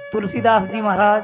तुलसीदास जी महाराज,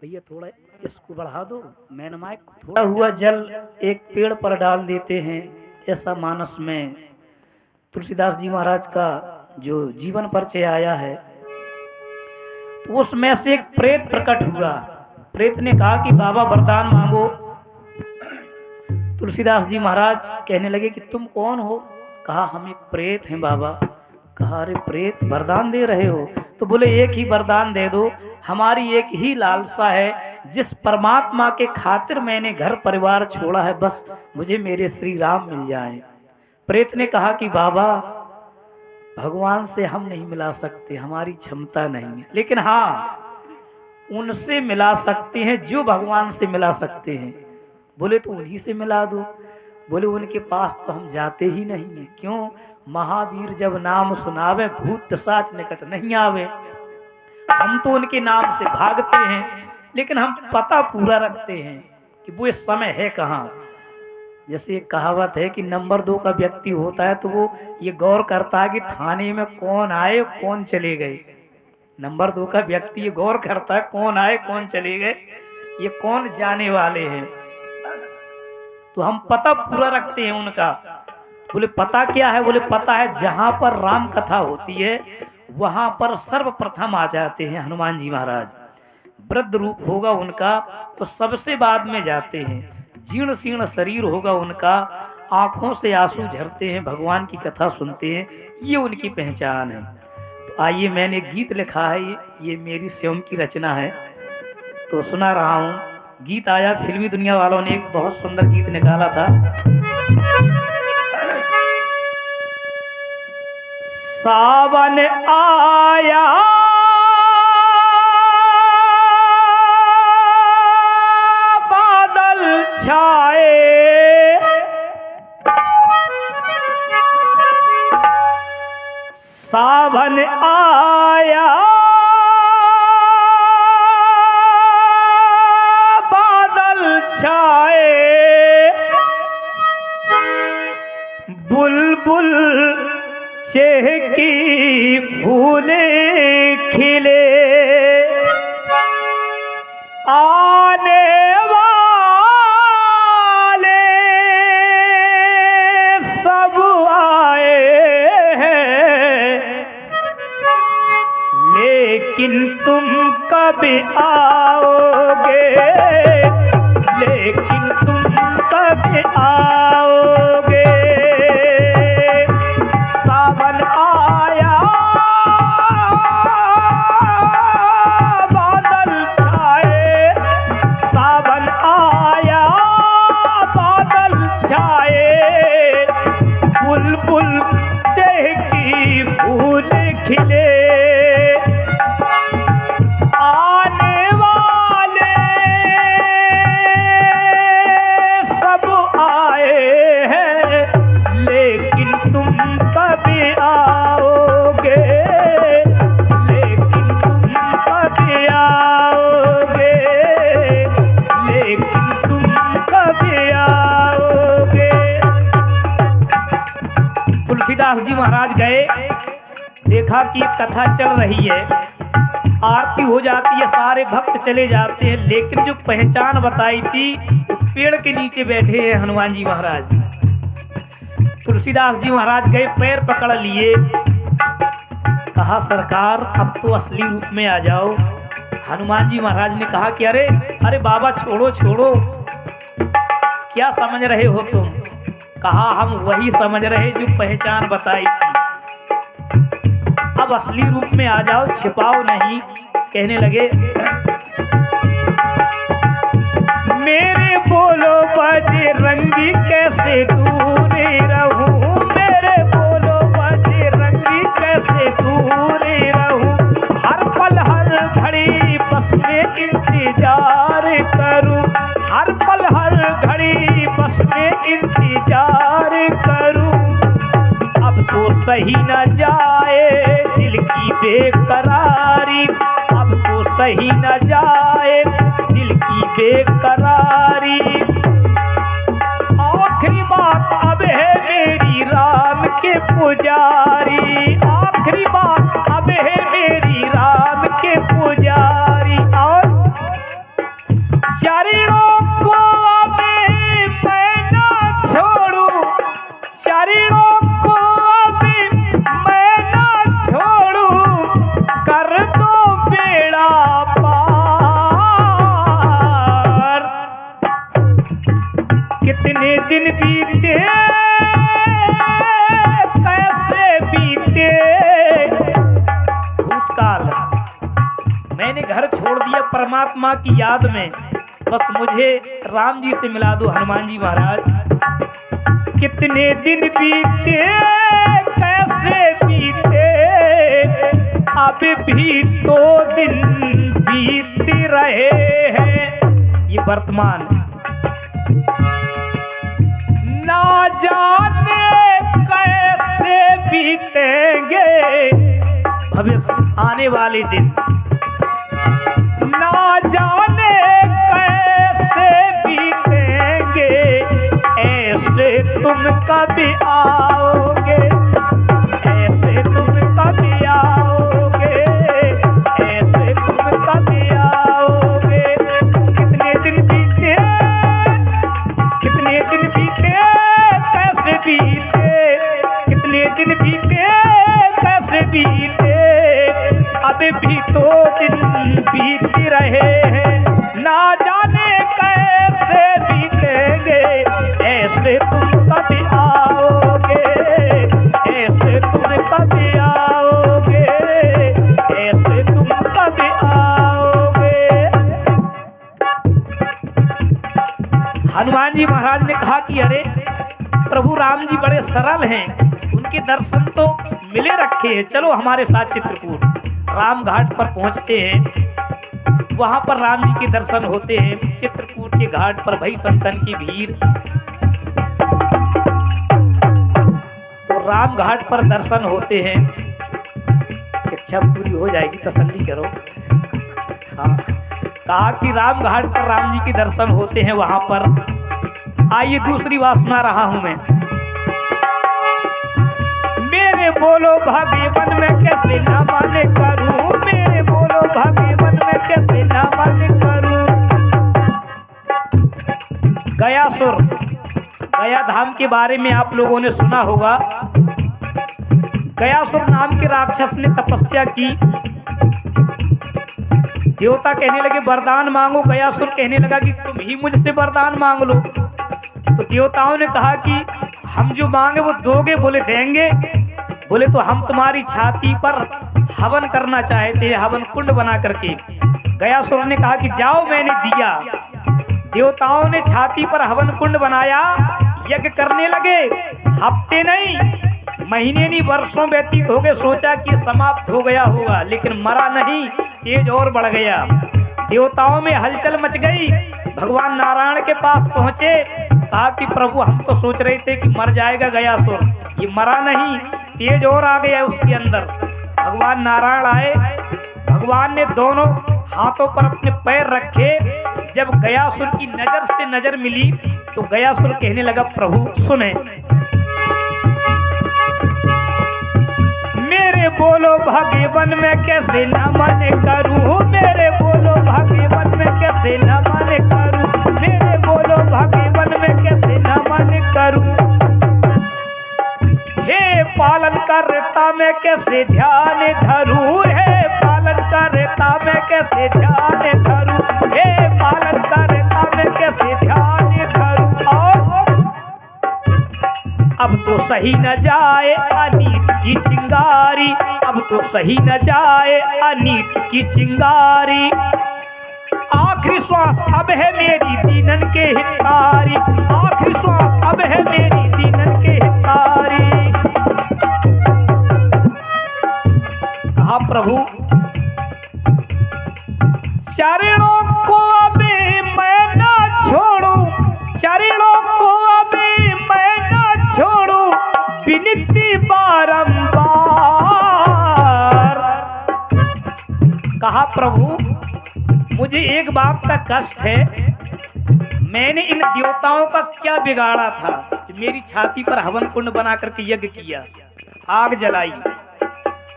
भैया थोड़ा इसको बढ़ा दो, मैन माइक थोड़ा हुआ जल एक पेड़ पर डाल देते हैं, ऐसा मानस में तुलसीदास जी महाराज का जो जीवन परिचय आया है। तो उसमें से एक प्रेत प्रकट हुआ। प्रेत ने कहा कि बाबा वरदान मांगो। तुलसीदास जी महाराज कहने लगे कि तुम कौन हो? कहा हम एक प्रेत हैं बाबा। कहा अरे प्रेत वरदान दे रहे हो? तो बोले एक ही वरदान दे दो, हमारी एक ही लालसा है, जिस परमात्मा के खातिर मैंने घर परिवार छोड़ा है, बस मुझे मेरे श्री राम मिल जाए। प्रेत ने कहा कि बाबा भगवान से हम नहीं मिला सकते, हमारी क्षमता नहीं है, लेकिन हाँ उनसे मिला सकते हैं जो भगवान से मिला सकते हैं। बोले तो उन्हीं से मिला दो। बोले उनके पास तो हम जाते ही नहीं है। क्यों? महावीर जब नाम सुनावे भूत पिशाच निकट नहीं आवे। हम तो उनके नाम से भागते हैं, लेकिन हम पता पूरा रखते हैं कि वो इस समय है कहाँ। जैसे एक कहावत है कि नंबर 2 का व्यक्ति होता है तो वो ये गौर करता है कि थाने में कौन आए कौन चले गए। नंबर 2 का व्यक्ति ये गौर करता है कौन आए कौन चले गए, ये कौन जाने वाले हैं। तो हम पता पूरा रखते हैं उनका। बोले पता क्या है? बोले पता है जहां पर राम कथा होती है वहां पर सर्वप्रथम आ जाते हैं हनुमान जी महाराज। वृद्ध रूप होगा उनका तो सबसे बाद में जाते हैं। जीर्ण शीर्ण शरीर होगा उनका, आंखों से आंसू झरते हैं, भगवान की कथा सुनते हैं, ये उनकी पहचान है। तो आइए मैंने एक गीत लिखा है, ये मेरी स्वयं की रचना है तो सुना रहा हूँ। गीत आया, फिल्मी दुनिया वालों ने एक बहुत सुंदर गीत निकाला था। सावन आया बादल छाए, सावन आया बादल छाए, बुलबुल चहकी फूले खिले, आने वाले सब आए हैं, लेकिन तुम कब आओगे, लेकिन तुम कब आओगे। सावन आया बादल छाए, सावन आया बादल छाए, बुलबुल चहकी फूल खिले, आने वाले सब आए हैं, लेकिन तुम कब आओगे, लेकिन तुम कब आओगे, लेकिन तुम कब आओगे। तुलसीदास जी महाराज गए, देखा कि कथा चल रही है, आरती हो जाती है, सारे भक्त चले जाते हैं, लेकिन जो पहचान बताई थी पेड़ के नीचे बैठे हैं हनुमान जी महाराज। तुलसीदास जी महाराज गए, पैर पकड़ लिए, कहा सरकार अब तो असली रूप में आ जाओ। हनुमान जी महाराज ने कहा कि अरे अरे बाबा छोड़ो छोड़ो, क्या समझ रहे हो तुम? कहा हम वही समझ रहे जो पहचान बताई थी, अब असली रूप में आ जाओ, छिपाओ नहीं। कहने लगे मेरे बोलो बजरंगी कैसे दूर रहूं, मेरे बोलो बजरंगी कैसे दूर रहूं, हर पल हर घड़ी बस में इंतजार करूं, हर पल हर घड़ी बस में इंतजार करूं। अब तो सही न जाए दिल की बेकरारी, अब तो सही न जाए दिल की बेकरारी, आखिरी बात अब है पुजारी, आखिरी बात अब है मेरी परमात्मा की याद में, बस मुझे राम जी से मिला दो हनुमान जी महाराज। कितने दिन बीते कैसे बीते, अब भी तो दिन बीत रहे हैं। ये वर्तमान, ना जाने कैसे बीतेंगे भविष्य आने वाले दिन, ना जाने कैसे बीतेंगे, ऐसे तुम कभी आओगे, ऐसे तुम कभी आओगे, ऐसे तुम कभी आओगे। कितने दिन बीते, कितने दिन बीते कैसे बीते, कितने दिन बीते कैसे बीते, अभी भी तो दिन बीत रहे हैं, ना जाने कैसे बीतेंगे, ऐसे तुम कभी आओगे, ऐसे तुम कभी आओगे, ऐसे तुम कभी आओगे। हनुमान जी महाराज ने कहा कि अरे प्रभु राम जी बड़े सरल हैं, उनके दर्शन तो मिले रखे हैं, चलो हमारे साथ चित्रकूट। राम घाट पर पहुंचते हैं, वहां पर राम जी के दर्शन होते हैं। चित्रकूट के घाट पर भई संतन की भीड़, तो राम घाट पर दर्शन होते हैं। इच्छा पूरी हो जाएगी, तसल्ली करो। हाँ, कहा कि राम घाट पर राम जी के दर्शन होते हैं वहां पर। आइए दूसरी बात सुना रहा हूं मैं। मेरे बोलो भगवान में कैसे ना माने करूं, मेरे बोलो भगवान में कैसे ना माने करूं। गयासुर, गया धाम के बारे में आप लोगों ने सुना होगा। गयासुर नाम के राक्षस ने तपस्या की, देवता कहने लगे वरदान मांगो, गयासुर कहने लगा कि तुम ही मुझसे वरदान मांग लो। तो देवताओं ने कहा कि हम जो मांगे वो दोगे, बोले देंगे। बोले तो हम तुम्हारी छाती पर हवन करना चाहते हैं, हवन कुंड बना करके। गयासुर ने कहा कि जाओ, मैंने दिया। देवताओं ने छाती पर हवन कुंड बनाया, यज्ञ करने लगे। हफ्ते नहीं, महीने नहीं, वर्षों व्यतीत हो गए। सोचा कि समाप्त हो गया होगा, लेकिन मरा नहीं, तेज और बढ़ गया। देवताओं में हलचल मच गई। भगवान नारायण के पास पहुंचे, कहा कि प्रभु हम तो सोच रहे थे कि मर जाएगा गयासुर, ये मरा नहीं, तेज और आ गया उसके अंदर। भगवान नारायण आए, भगवान ने दोनों हाथों पर अपने पैर रखे। जब गयासुर की नजर से नजर मिली तो गयासुर कहने लगा प्रभु सुने, मेरे बोलो भगवान में कैसे न मन करूं, मेरे बोलो भगवान में कैसे न मन करूं, मेरे बोलो भगवान में कैसे न मन करूं। हे पालन करता मैं कैसे ध्यान धरूं, हे पालन करता मैं कैसे ध्यान धरूं, हे पालन करता मैं कैसे ध्यान धरूं। और अब तो सही न जाए अनीत की चिंगारी, अब तो सही न जाए अनीत की चिंगारी। आखिरी श्वास अब है मेरी दीनन के हितकारी, आखिरी श्वास अब है मेरी दीनन के हितकारी। कहा प्रभु चरणों को अभी मैं न छोड़ूं, चरणों को अभी मैं न छोड़ूं, विनती बारंबार। कहा प्रभु मुझे एक बात का कष्ट है, मैंने इन देवताओं का क्या बिगाड़ा था कि मेरी छाती पर हवन कुंड बना करके यज्ञ किया, आग जलाई।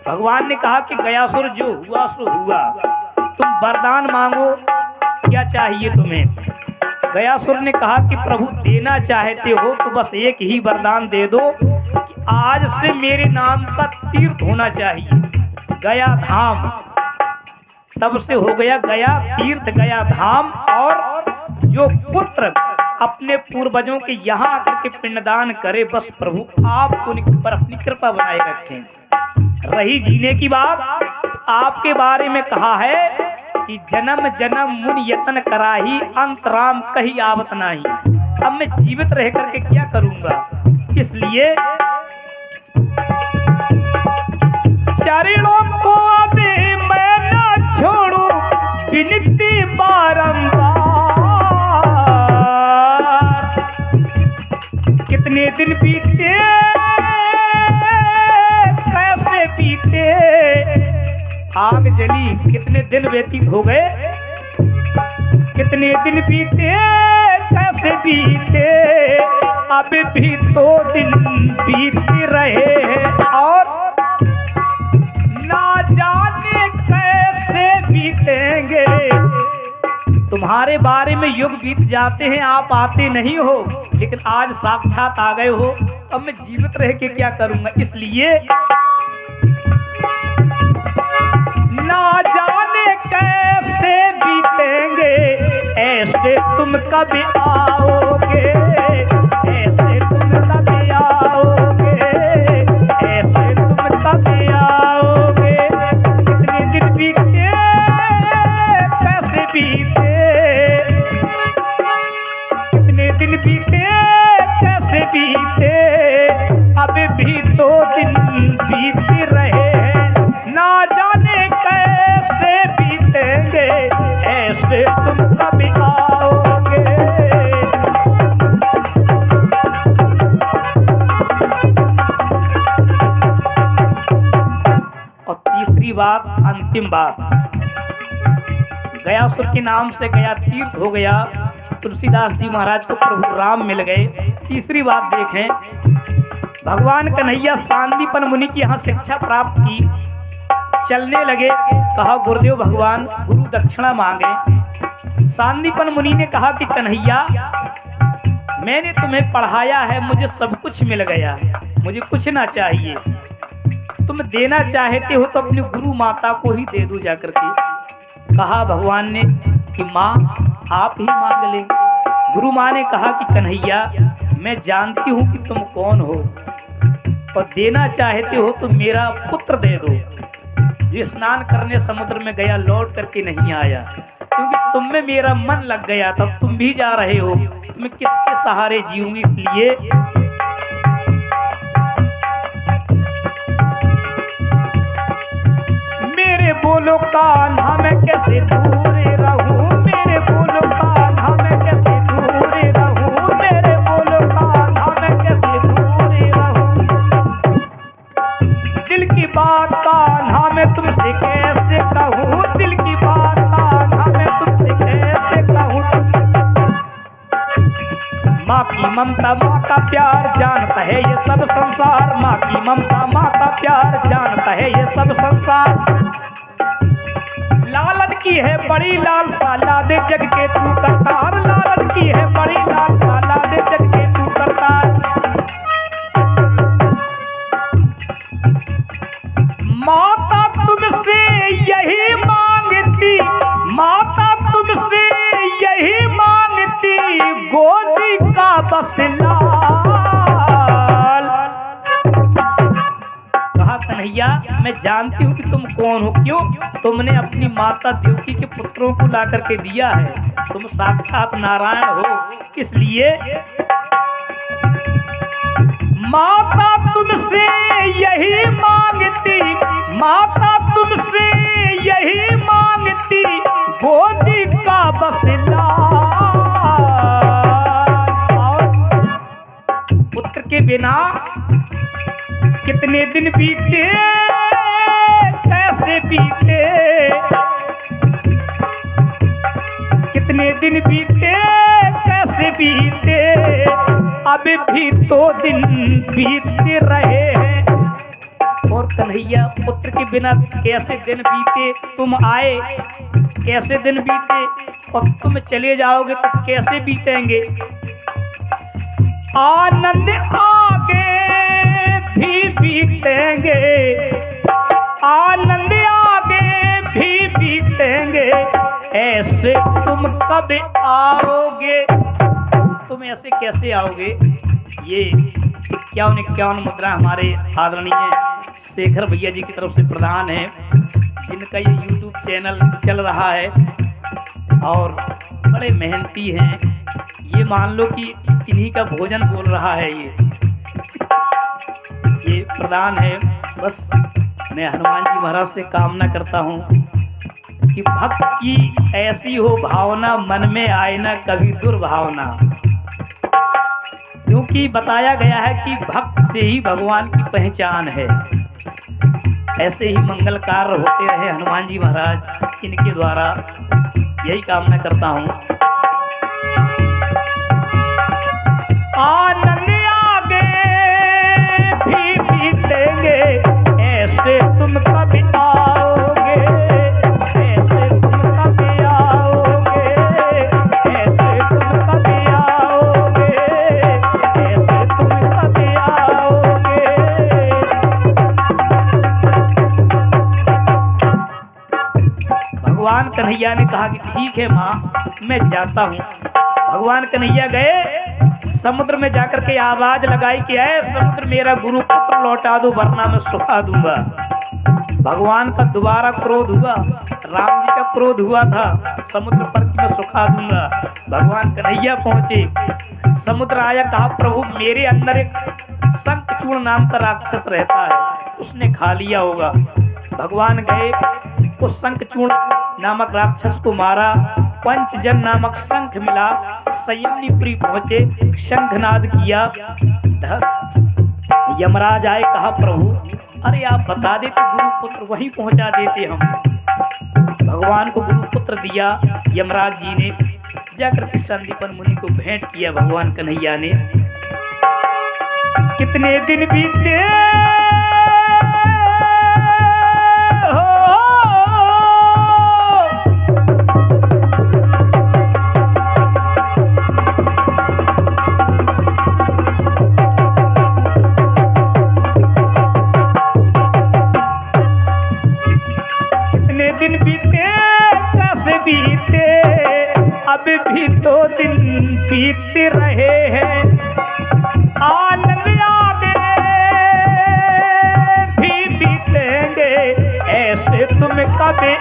भगवान ने कहा कि गयासुर जो हुआ सो हुआ, तुम वरदान मांगो, क्या चाहिए तुम्हें। गयासुर ने कहा कि प्रभु देना चाहते हो तो बस एक ही वरदान दे दो कि आज से मेरे नाम का तीर्थ होना चाहिए, गया धाम। तब से हो गया गया तीर्थ, गया धाम। और जो पुत्र अपने पूर्वजों के यहाँ आकर के पिंडदान करे, बस प्रभु आप उनके पर अपनी कृपा बनाए रखें। रही जीने की बात आपके बारे में कहा है कि जन्म जन्म मुनि यतन कराही, अंतराम कही आवत नाही। अब मैं जीवित रह करके क्या करूंगा, इसलिए चरणों को अभी मैं न छोड़ू, विनती बारंबार। कितने दिन बीते कैसे बीते, आग जली, कितने दिन व्यतीत हो गए, कितने दिन बीते कैसे बीते, अब भी तो दिन बीत रहे हैं और ना जाने कैसे बीतेंगे। तुम्हारे बारे में युग बीत जाते हैं, आप आते नहीं हो, लेकिन आज साक्षात आ गए हो। अब मैं जीवित रह के क्या करूंगा, इसलिए ना जाने कैसे बीतेंगे, ऐसे तुम कभी आओगे, ऐसे तुम कभी आओगे, ऐसे तुम कभी आओगे। कितने दिन बीते कैसे बीते, कितने दिन बीते कैसे बीते, अब भी तो दिन बीत रहे हैं, ना जाने कैसे बीतेंगे, ऐसे तुम कभी आओगे। और तीसरी बात, अंतिम बात, गयासुर के नाम से गया तीर्थ हो गया, तुलसीदास जी महाराज को प्रभु राम मिल गए। तीसरी बात देखें, भगवान कन्हैया सांदीपन मुनि की यहाँ शिक्षा प्राप्त की, चलने लगे, कहा गुरुदेव भगवान गुरु दक्षिणा मांगे। सांदीपन मुनि ने कहा कि कन्हैया मैंने तुम्हें पढ़ाया है, मुझे सब कुछ मिल गया, मुझे कुछ ना चाहिए, तुम देना चाहते हो तो अपनी गुरु माता को ही दे दो जाकर के। कहा भगवान ने कि माँ आप ही मांग ले। गुरु माँ ने कहा कि कन्हैया मैं जानती हूँ कि तुम कौन हो और देना चाहते हो तो मेरा पुत्र दे दो, जो स्नान करने समुद्र में गया लौट करके नहीं आया, क्योंकि तुम में मेरा मन लग गया था, तुम भी जा रहे हो, मैं किसके सहारे जीऊंगी। इसलिए मेरे बोलो कान्हा मैं कैसे दूर रहूं, मेरे बोलो कान्हा मैं कैसे दूर रहूं, मेरे बोलो कान्हा मैं कैसे दूर रहूं। दिल की बात कान्हा मैं तुमसे कैसे कहूं, दिल की बात कान्हा मैं तुमसे कैसे कहूं। माँ की ममता माँ का प्यार जानता है ये सब संसार, माँ की ममता माँ का प्यार जानता है ये सब संसार। लालन की है बड़ी लालसा, ला दे जग के तू करतार, लालन की है बड़ी लालसा, ला दे जग के तू करतार। माता तुमसे यही मांगती, माता तुमसे यही मांगती, गोदी का बस लाल। कहा कन्हैया मैं जानती हूँ कि तुम कौन हो, क्यों, तुमने अपनी माता देवकी के पुत्रों को ला करके दिया है, तुम साक्षात नारायण हो। इसलिए माता तुमसे यही मांगती, माता तुमसे यही मांगती, गोदी का बस लाल। पुत्र के बिना कितने दिन बीते कैसे बीते, कितने दिन बीते कैसे बीते, अब भी तो दिन बीतते रहे हैं। और कन्हैया पुत्र के बिना कैसे दिन बीते, तुम आए कैसे दिन बीते और तुम चले जाओगे तो कैसे बीतेंगे। आनंद आगे भी बीतेंगे, आनंद आगे भी बीतेंगे, ऐसे तुम कब आओगे, तुम ऐसे कैसे आओगे। ये 51 मुद्रा हमारे आदरणीय शेखर भैया जी की तरफ से प्रदान है। जिनका ये YouTube चैनल चल रहा है और बड़े मेहनती हैं, ये मान लो कि इन्हीं का भोजन बोल रहा है। ये प्रदान है। बस मैं हनुमान जी महाराज से कामना करता हूँ कि भक्त की ऐसी हो भावना, मन में आए ना कभी दुर्भावना, क्योंकि बताया गया है कि भक्त से ही भगवान की पहचान है। ऐसे ही मंगल कार्य होते रहे हनुमान जी महाराज इनके द्वारा, यही कामना करता हूँ। आनंद आगे भी बीतेंगे, ऐसे तुम कभी आओगे, ऐसे तुम कभी आओगे, ऐसे तुम कभी आओगे, ऐसे तुम कभी आओगे। भगवान कन्हैया ने कहा कि ठीक है माँ, मैं जाता हूँ। भगवान कन्हैया गए, समुद्र में जाकर के आवाज लगाई कि ऐ समुद्र, मेरा गुरु पुत्र लौटा दो वरना मैं सुखा दूंगा। भगवान का दोबारा क्रोध हुआ, राम जी का क्रोध हुआ था समुद्र पर कि मैं सुखा दूंगा। भगवान कन्हैया पहुंचे, समुद्र आया, कहा प्रभु मेरे अंदर एक शंखचूड़ नाम का राक्षस रहता है, उसने खा लिया होगा। भगवान गए, उस शंखचूड़ नामक राक्षस को मारा, पंचजन नामक शंख मिला, संयमनीपुरी पहुंचे, शंखनाद किया। यमराज आए, कहा प्रभु अरे आप बता देते गुरुपुत्र, वहीं पहुंचा देते हम। भगवान को गुरुपुत्र दिया यमराज जी ने, जाकर के संदीपन मुनि को भेंट किया भगवान कन्हैया ने। कितने दिन बीते अब भी तो दिन बीत रहे हैं, आनंद आगे भी बीतेंगे, ऐसे तुम कभी